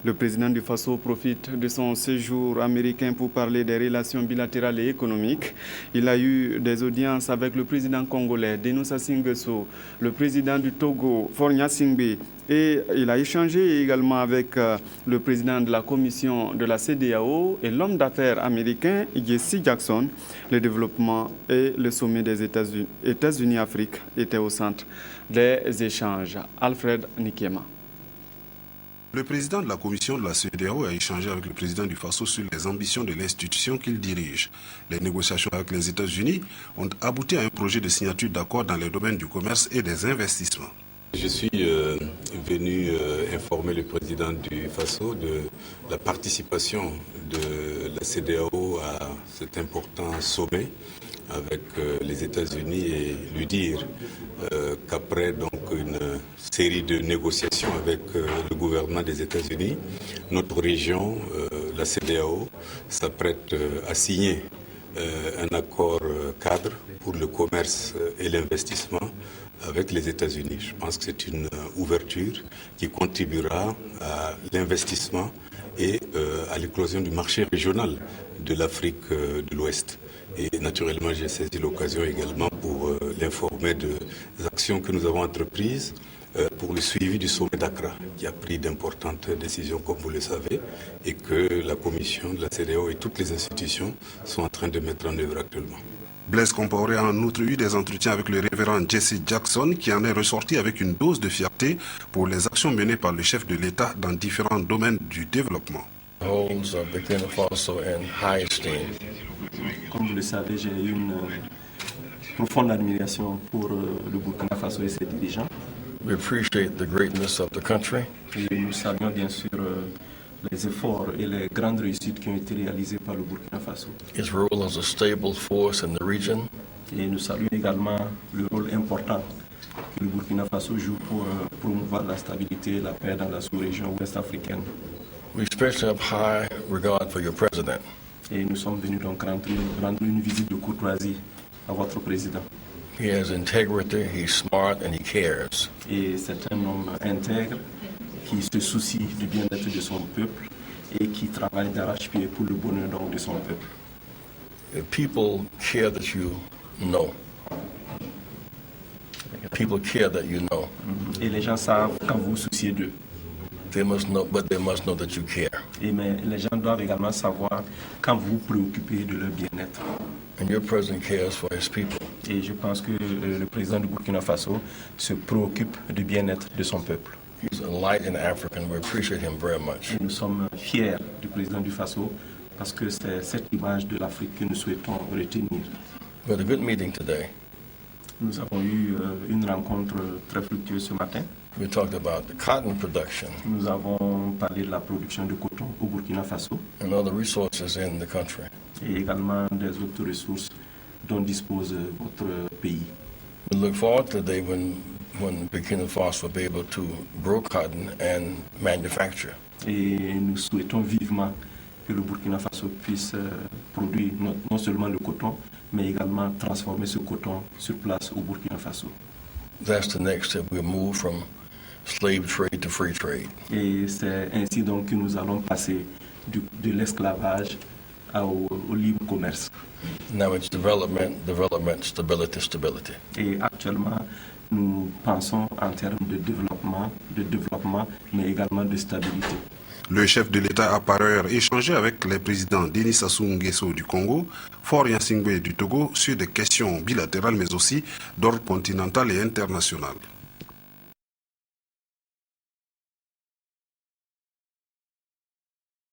Le président du Faso profite de son séjour américain pour parler des relations bilatérales et économiques. Il a eu des audiences avec le président congolais Denis Sassou Nguesso, le président du Togo Faure Gnassingbé, et il a échangé également avec le président de la commission de la CEDEAO et l'homme d'affaires américain Jesse Jackson. Le développement et le sommet des États-Unis-Afrique étaient au centre des échanges. Alfred Nikiema. Le président de la commission de la CEDEAO a échangé avec le président du Faso sur les ambitions de l'institution qu'il dirige. Les négociations avec les États-Unis ont abouti à un projet de signature d'accord dans les domaines du commerce et des investissements. Je suis venu informer le président du Faso de la participation de la CEDEAO à cet important sommet avec les États-Unis et lui dire qu'après donc une série de négociations avec le gouvernement des États-Unis, notre région, la CEDEAO, s'apprête à signer un accord cadre pour le commerce et l'investissement avec les États-Unis. Je pense que c'est une ouverture qui contribuera à l'investissement et à l'éclosion du marché régional de l'Afrique de l'Ouest. Et naturellement, j'ai saisi l'occasion également pour l'informer des actions que nous avons entreprises pour le suivi du sommet d'Accra, qui a pris d'importantes décisions, comme vous le savez, et que la commission de la CEDEAO et toutes les institutions sont en train de mettre en œuvre actuellement. Blaise Compaoré a en outre eu des entretiens avec le révérend Jesse Jackson, qui en est ressorti avec une dose de fierté pour les actions menées par le chef de l'État dans différents domaines du développement. Comme vous le savez, j'ai une profonde admiration pour le Burkina Faso et ses dirigeants. We appreciate the greatness of the country. Et nous saluons bien sûr les efforts et les grandes réussites qui ont été réalisées par le Burkina Faso. Its role as a stable force in the region. Et nous saluons également le rôle important que le Burkina Faso joue pour promouvoir la stabilité et la paix dans la sous-région ouest africaine. We especially have high regard for your president. Et nous sommes venus donc rendre une visite de courtoisie à votre président. He has integrity, he's smart and he cares. Et c'est un homme intègre qui se soucie du bien-être de son peuple et qui travaille d'arrache-pied pour le bonheur donc de son peuple. People care that you know. People care that you know. Et les gens savent quand vous vous souciez d'eux. They must know, but they must know that you care. Mais les gens doivent également savoir quand vous vous préoccupez de leur bien-être. And your president cares for his people. Et je pense que le président du Burkina Faso se préoccupe du bien-être de son peuple. He's a light in Africa and we appreciate him very much. Et nous sommes fiers du président du Faso parce que c'est cette image de l'Afrique que nous souhaitons retenir. We had a good meeting today. Nous avons eu une rencontre très fructueuse ce matin. We talked about the cotton production. Nous avons parlé de la production de coton au Burkina Faso. And other resources in the country. Et également des autres ressources dont dispose votre pays. We look forward to the day when Burkina Faso will be able to grow cotton and manufacture. Et nous souhaitons vivement que le Burkina Faso puisse produire non seulement le coton, mais également transformer ce coton sur place au Burkina Faso. That's the next step. We'll move from slave trade to free trade. Et c'est ainsi donc que nous allons passer de l'esclavage au libre commerce. Now it's development, stability. Et actuellement, nous pensons en termes de développement, mais également de stabilité. Le chef de l'État a par ailleurs échangé avec les présidents Denis Sassou Nguesso du Congo, Faure Gnassingbé du Togo sur des questions bilatérales mais aussi d'ordre continental et international.